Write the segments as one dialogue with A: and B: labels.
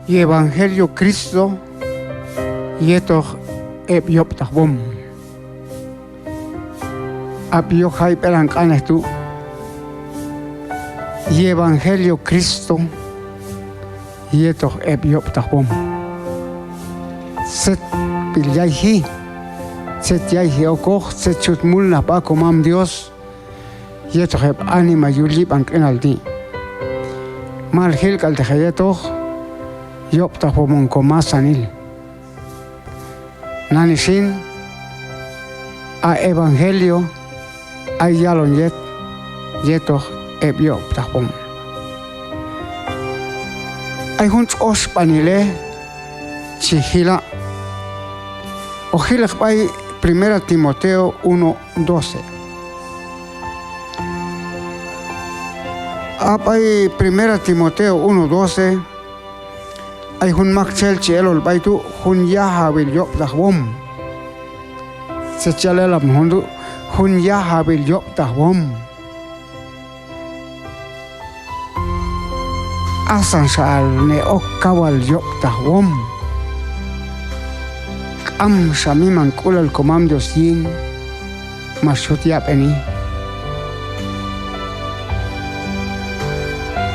A: y Evangelio Cristo yeto epiopta bom apio hay pelancanes tú y Evangelio Cristo yeto epiopta bom set pilyaihi set yaihi okoh set chutmul na pa komam Dios yeto heb anima yuli bankenaldi mal hil kal te yeto yopta bom komasanil nanishin a Evangelio ay yalon yeto epiopta bom ay hunt ospanile chihila ojila by 1 Timoteo 1:12 apay 1 Timoteo 1:12 ay hun makchel chelol baitu hun yahabil yoptahwom se chalelam hundu hun yahabil yoptahwom asan sal ne okkawal yoptahwom am shami mankul al comando sin mashut yapeni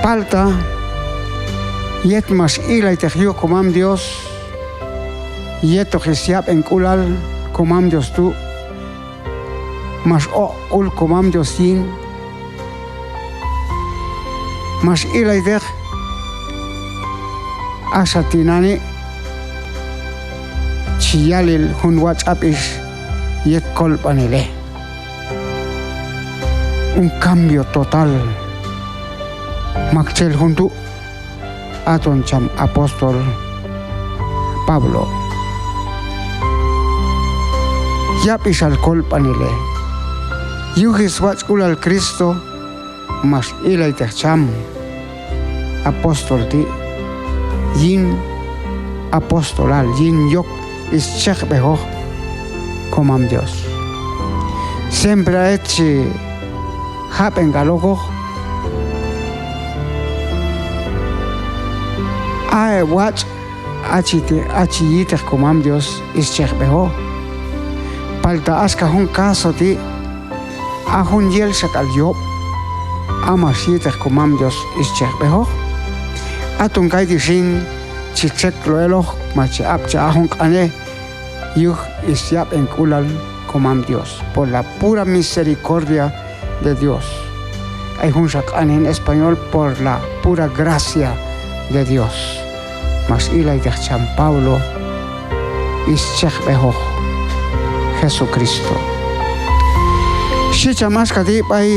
A: palta yet mas ila itehio comam Dios yeto gesiap en kulal comam Dios tu mas o ul comam Dios sin mas ila iteh asatinani chiyalil hun WhatsApp is yet kolpanile un cambio total makchel juntu aton cham apóstol Pablo yapis al kolpanile yuhis watskul al Cristo mas ilay cham apóstol ti yin apostolal yin yok is chek beho comam Dios siempre echi hapen galogo ay watch achi yiter comam Dios is chek beho palta aska hun caso ti a hun yel sakal yob amas yiter comam Dios is chek beho atun kai dishin chichek loelo machi apcha ahun kane yuh isyap en kulal comam Dios por la pura misericordia de Dios hay un sacan en español por la pura gracia de Dios mas ilay de San Pablo isyek beho Jesucristo shicha mas kadi by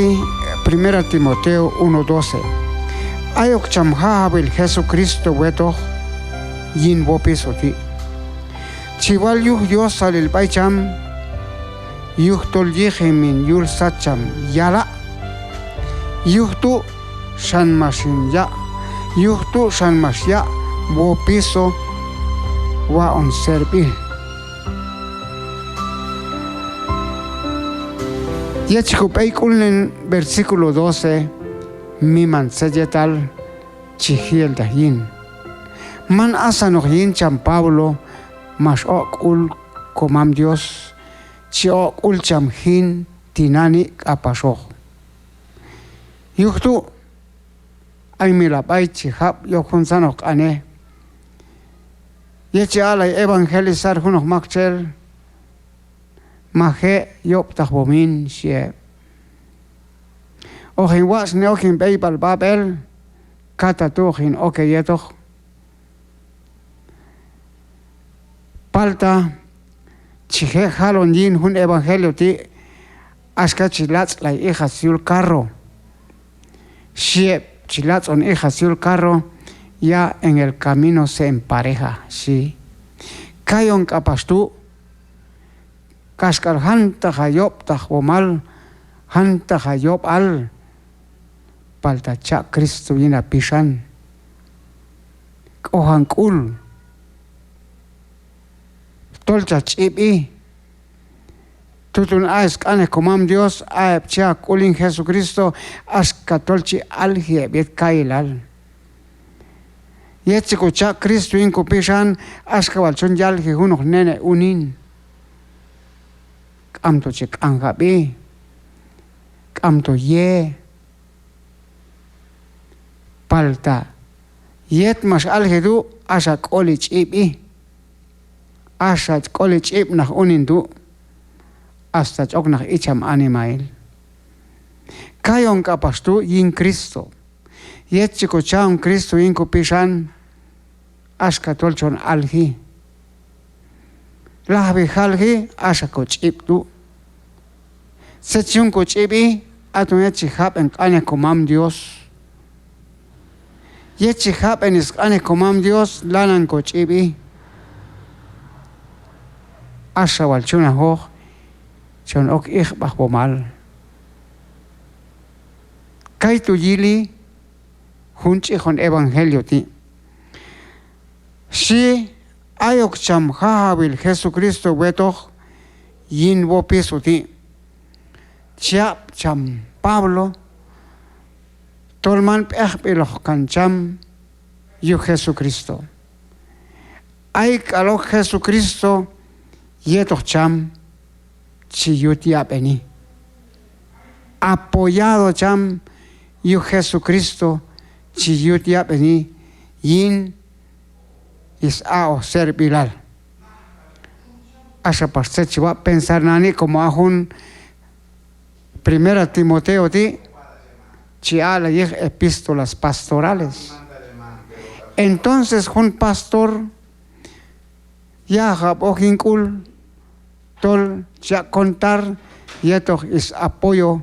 A: 1 Timoteo 1:12 ayok cham habil Jesucristo weto yin wopisoti chiwal yuh yosal el baicham yuh tol yehemin yul sacham yala yuh tu shan masin ya yuh tu shan masya wopiso wa on serbil yechikupeikulnen versículo 12 miman seyetal chihiel dahin man asa noch yin cham Pablo mas okul comam Dios chi okul cham hin tinani apasok yuhtu ay milapay chihap yokun sanok ane yechi alay evangelizar hunok makchel mahe yoptah bomin shie ohin was ne ohin beibal babel katatuhin okeyetoh palta chije halon yin hun evangelio ti aska chilats la hija siul carro shie chilats on hija siul carro ya en el camino se empareja sí kayon kapastu kaskal hanta hayop tahwomal hanta hayop al palta cha Cristo yina pishan kohan kul tolcha chibi tutun ask ane comam Dios aepcha kulin Jesucristo aska tolchi algie bet kailal Yechikucha Cristo inkupishan askawal chun yalji hunok nene unin. Kamto chik angabi. Kamto ye. Palta. Yet mas aljedu asa college ibi. Asa college ib nach unindu. Hasta chok nach icham animail. Kayon kapastu yin Cristo. Yechikucha un Cristo inkupishan askatolchon alji. Lahbi halji asa koch ibdu. Setchun koch ibi atun yechihab en kane komam Dios. Yechihab en iskane komam Dios lanan koch ibi. Asa walchuna hoch chon ok ikhbah bomal. Kaitu yili hunchi con evangelio ti. Si ayok cham habil Jesucristo wetoch yin wo piso ti. Chiap cham Pablo tolman pehpiloch kan cham yu Jesucristo. Ay kalok Jesucristo yetoch cham chi yutiapeni. Apoyado cham yu Jesucristo chi yutiapeni yin is ao servilal. Asa pastor chiva pensar nani como ahun Primera Timoteo ti chi ala yeh epístolas pastorales. Entonces un pastor ya habohinkul tol ya contar yetoch is apoyo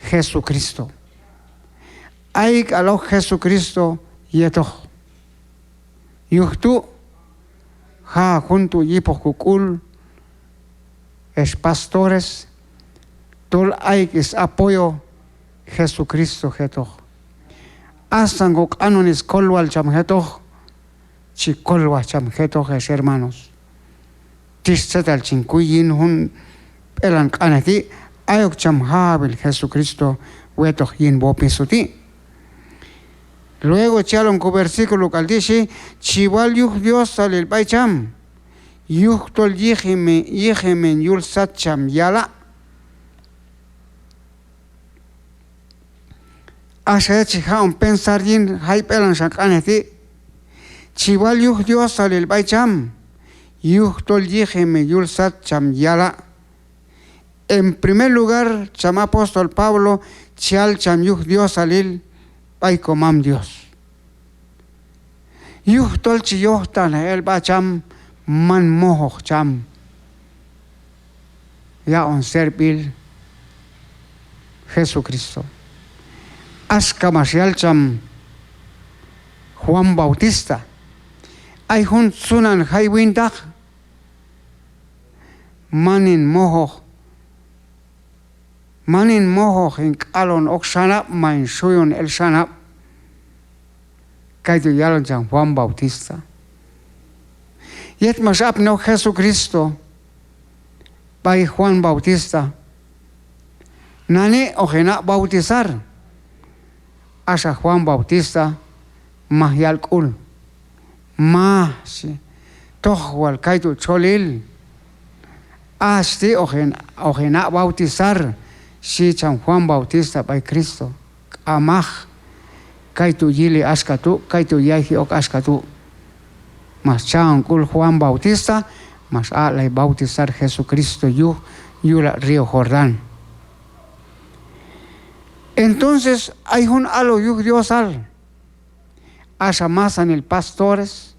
A: Jesucristo. Ay alo Jesucristo yetoch. Yuhtu ha junto yipokukul es pastores tol ay is apoyo Jesucristo jetoch. Asangok anonis kolwal cham jetoch chi kolwa cham jetoch es hermanos. Tissetal chinkuyin hun elan kanati ayok cham habil Jesucristo wetoch yin bopisuti. Luego chalon con versículo que dice, chival yuh Dios al el baicham, yuh tol yihemen yul satcham yala. Asa chiha un pensar yin hay pelan shakaneti, chival yuh Dios al el baicham, yuh tol yihemen yul satcham yala. En primer lugar, cham apóstol Pablo, chal cham yuh Dios al el Ay comam Dios. Yuh tol chiyoh tan el bacham man mohoch cham. Ya on servil Jesucristo. Aska masial cham Juan Bautista. Ay hun sunan hay windag. Manin mohoch en kalon oksanap main suyon el sanap. Kaitu yalon chan Juan Bautista. Yet masap no Jesucristo. By Juan Bautista. Nani ojena bautizar. Asa Juan Bautista mahyal kul. Si toch wal kaitu cholil. Asti ojena bautizar. Si chan Juan Bautista by Cristo. Amach. Kaitu yili askatu, kaitu yahi ok askatu. Mas chan kul Juan Bautista, mas alay bautizar Jesucristo yula Río Jordán. Entonces hay un alo yuh Dios al. Asa más en el pastores.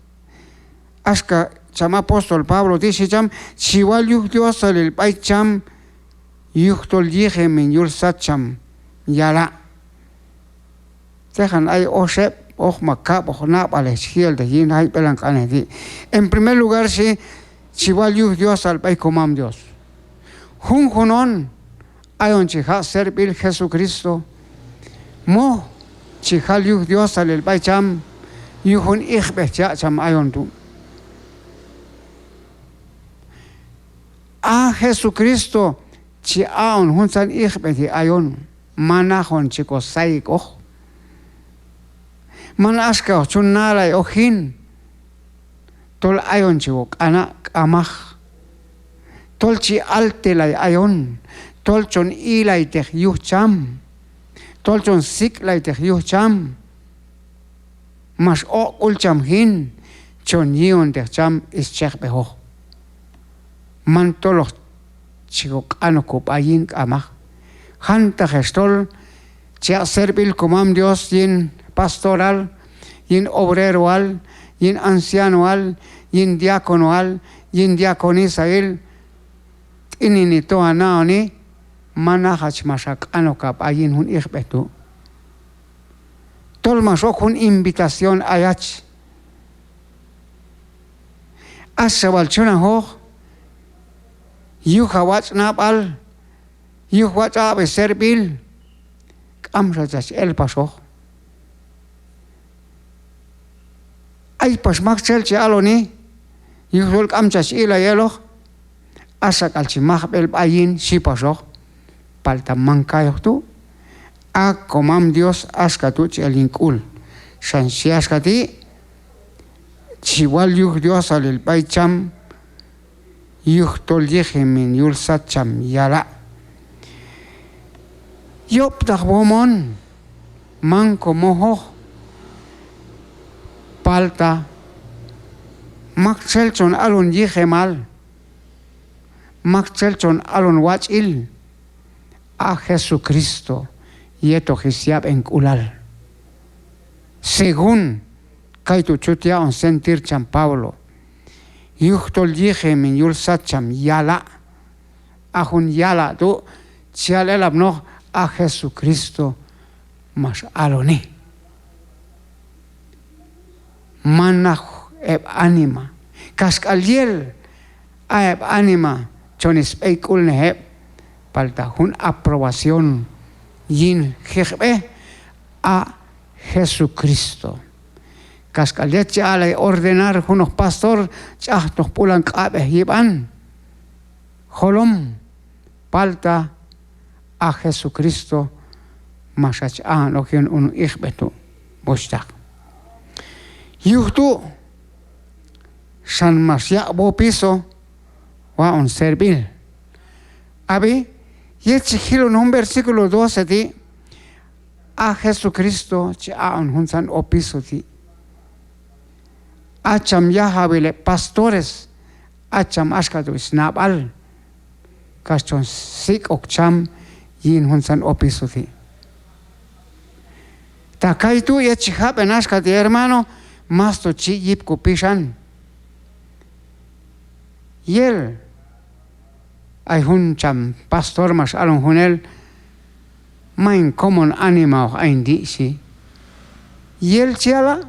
A: Aska cham apóstol Pablo dice cham, chiwal yuh Dios al el pai cham. Yuhtol yihemen yul satcham yala. Tejan ay osep, makap, nap al esquiel de yin hay pelan kanedi. En primer lugar, si chival yuh Dios al pai comam Dios. Junjunon, hay un chija servil Jesucristo. Mo, chijal yuh Dios al el pai cham, yuhun ichbe cham ayon tu. A Jesucristo, chi aon hunsan ichbe ti ayon, manahon chicos saikoch. man aska chun nalay ohin tol ayon chiwok anak amah tol chi altelay ayon tol chon ilay teh yucham tol chon siklay teh yucham mas o ulcham hin chon yion teh cham is chek beho man tolo chiwok anokop ayin amah hanta gestol chia servil comam Dios yin pastoral yin obreroal yin ancianoal yin diaconoal yin diaconisail inini to anaoni mana hachmasak anokap ayin hun ikhbetu tol masok hun invitación ayach asawal chuna ho yuhawach napal yuhwach abe servil amrachach el paso ay pasmak chelche aloni yuhul amchach ila yelo asak alchimah bel ayin si paso palta mankayo tu a comam Dios askatu chelinkul shansi askati chiwal yuh Dios alil paicham yuh tol yehemin yul satcham yala yop takbomon man komoho palta makchelchon alun yehemal makchelchon alun wachil a Jesucristo yeto hisiab en kulal según kaitu chutia on sentir cham Pablo yuhtol yehemin yul satcham yala ahun yala tu chialelab no a Jesucristo mas aloni manach eb anima kaskaliel a eb anima chonis eikul neheb palta hun aprobación yin jehbe a Jesucristo kaskaliet chale ordenar hunos pastor chahtos pulan kabe yiban holom palta a Jesucristo masach anokin un ikhbetu bostak yuhtu san masya bo piso wa on servil abi yechihilo en un versículo 12 ti a Jesucristo cha on hunsan opiso ti acham yahabile pastores acham askatu snabal kachon sik okcham yin hunsan opiso ti takaitu yechihab enaskati hermano masto chi yip kupishan yel ay hun cham pastor mas alon hunel main common anima o aindi si yel chiala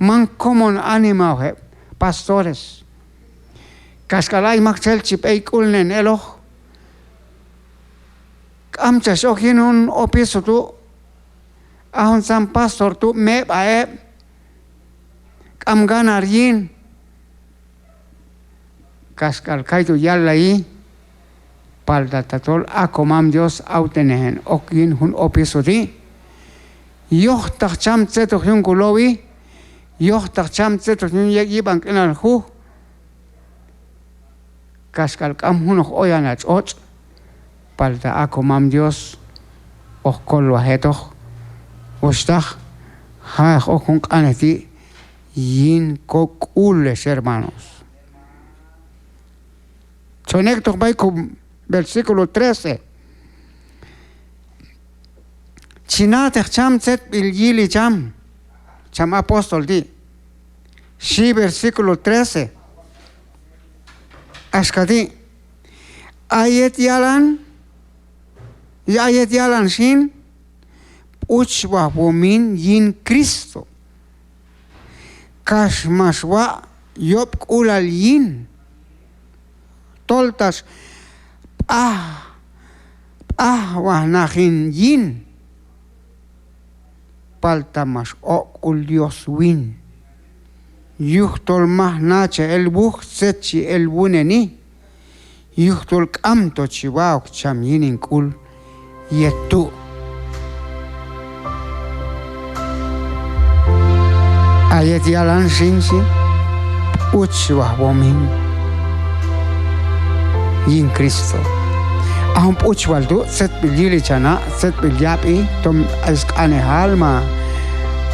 A: man common anima o pastores kaskalay makchel chip eikulnen elo amchas okinun opiso tu ahon sam pastor tu me bae am ganar yin kaskal kaitu yallai palda tatol a comam Dios autenen okin hun opiso ti yoh tacham tseto hun kulowi yoh tacham tseto hun yiban kenal hu kaskal kam hun oyanach och palda a comam Dios okol waheto ostach ha okun kaneti yin kokules hermanos. Conecto con versículo 13. Chinate cham set bil yili cham apóstol di. Sí, versículo 13. Askadi. Ayet yalan shin uchwa womin yin Cristo. Kashmashwa yop ulal yin. Toltas wahnahin yin palta mas okul Dios win yuhtol mahnache el buh setchi el buneni yuhtol kamto chiwaok cham yinin kul yetu ayet yalan shinsi uchwa bomin yin Cristo ahum uchwal du set bilili chana set bilyapi tom ane halma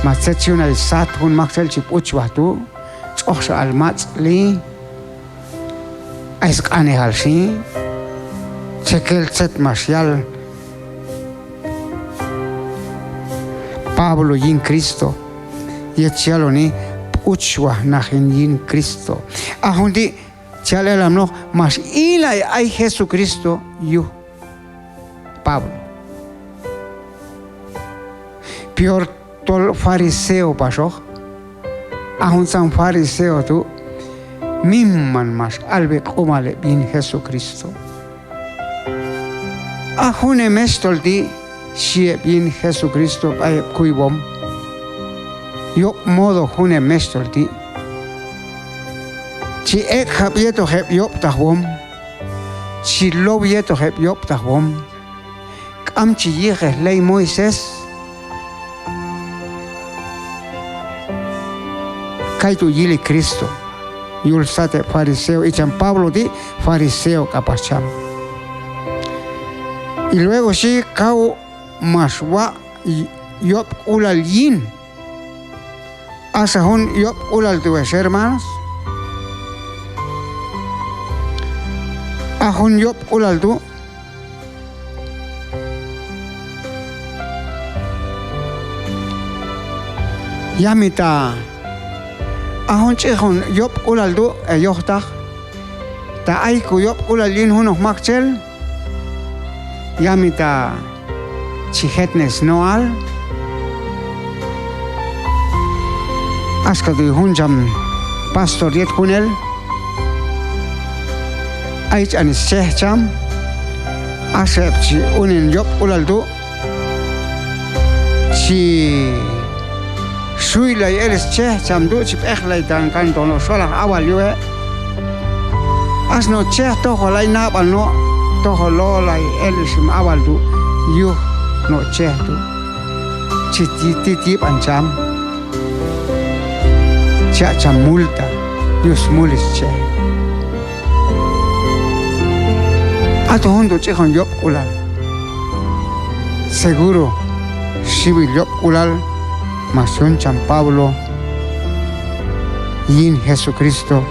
A: ma set chuna isat hun maksel chip uchwa tu choksha almats li ane halshi chekel set marcial Pablo yin Cristo yetchaloni uchwa nahin yin Cristo ahundi chalelam no mas ila ay Jesucristo yu Pablo pior tol fariseo pasó ahun san fariseo tu mimman mas albe kumale bin Jesucristo ahune mestol di sie bin Jesucristo ay kuibom yo modo hune mestol di si ek hab yeto heb yop tahwom si lob yeto heb yop tahwom am chi yege ley Moisés kaitu yili Cristo yul sate fariseo y San Pablo di fariseo kapacham y luego si kau maswa yop ulal yin asahun yop ulal tues hermanos ahun yop ulal tu yamita ahun chihun yop ulal tu yohtah ta aiku yop ulal yin hunos makchel yamita chihetnes noal aska tu hunjam pastor yet hunel aich anis cham asep chi unin yop ulal tu chi sui lai eles cham du chip ekhlai tan kan tono sola awal yue asno to holai na balno to holo lai eles awal du yu no tu chi ti pancham cham multa yus mulis ato hondo chihon yop ulal seguro sibil yop ulal masion San Pablo yin Jesucristo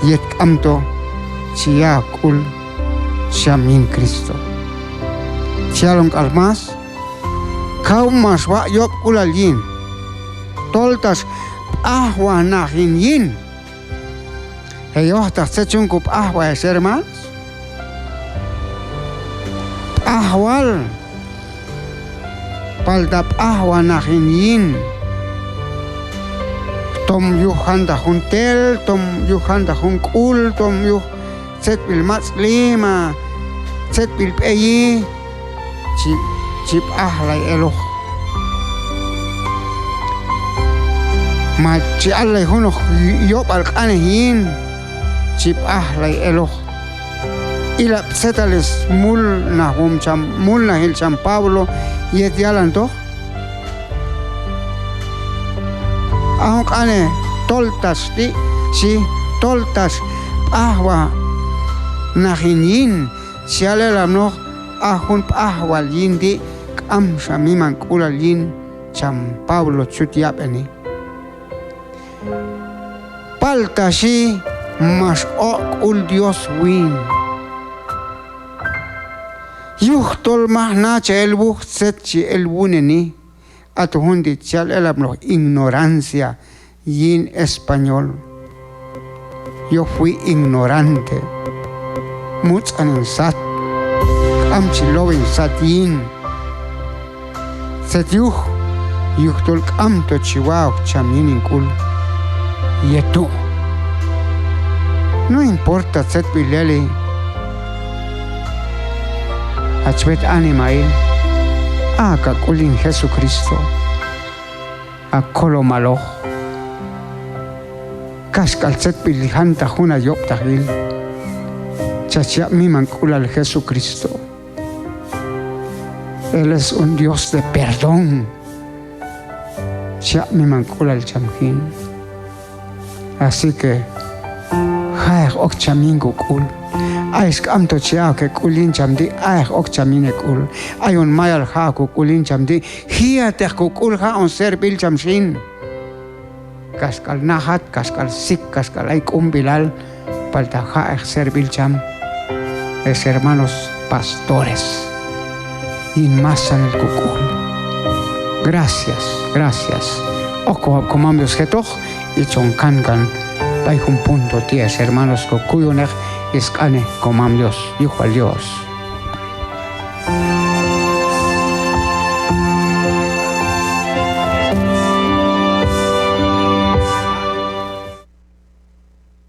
A: yet amto chia kul yin Cristo chialong almas kau mas wa yop ulal yin toltas ahwa nahin yin heyohtas sechungkup ahwa hermanos ahwal paldap ahwa nahin yin tom yuhanda huntel tom yuhanda hunkul tom yuh set bil mats lima set bil peyi chip ahlay eloh ma chi allay huno yop alqanehin chip ahlay eloh ila setales mul na hil San Pablo yet yalan to ahok ane toltas di si toltas ahwa nahinin sialelam no ahun ahwal yin di am shamiman kulal yin San Pablo chutiap ini palta si mas ok ul Dios win yuhtol mahna cha elbuh set chi elbuneni atuhundi chal elabno ignorancia yin español yo fui ignorante much sat am chi lovin sat yin set yuhtol am to chiwao chaminin kul yetu no importa set bileli achbet animail aka kulin Jesucristo akolo malo kaskal set bilihanta huna yop tahil chachia mi mankulal Jesucristo. Él es un Dios de perdón ya mi mancula el chamjin. Así que, hay ok chamin kukul. Ay, amto chia que kulin chamdi, ay, ok chamine kul. Ay, un mayal ha kukulin chamdi, hia te kukul ha on serbil chamshin. Kaskal nahat, kaskal sik, kaskal ay kumbilal, palta ha serbil cham. Es hermanos pastores. Inmasan el kukul. Gracias, gracias. Oko comambios getoch y chonkankan. Hay un punto 10, hermanos, que cuyonech es cane comambios, hijo al Dios.